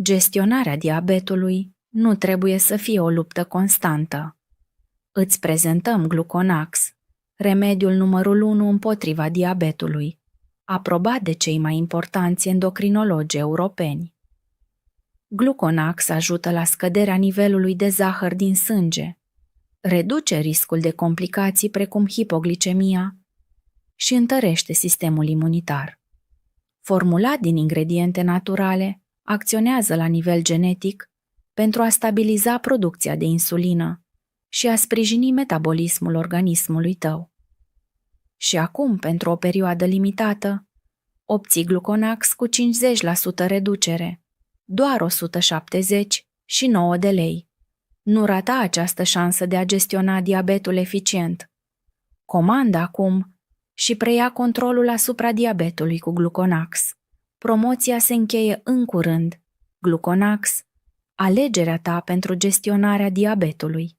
Gestionarea diabetului nu trebuie să fie o luptă constantă. Îți prezentăm Gluconax, remediul numărul 1 împotriva diabetului, aprobat de cei mai importanți endocrinologi europeni. Gluconax ajută la scăderea nivelului de zahăr din sânge, reduce riscul de complicații precum hipoglicemia și întărește sistemul imunitar. Formulat din ingrediente naturale, acționează la nivel genetic pentru a stabiliza producția de insulină și a sprijini metabolismul organismului tău. Și acum, pentru o perioadă limitată, obții Gluconax cu 50% reducere, doar 179 de lei. Nu rata această șansă de a gestiona diabetul eficient. Comandă acum și preia controlul asupra diabetului cu Gluconax. Promoția se încheie în curând. Gluconax, alegerea ta pentru gestionarea diabetului.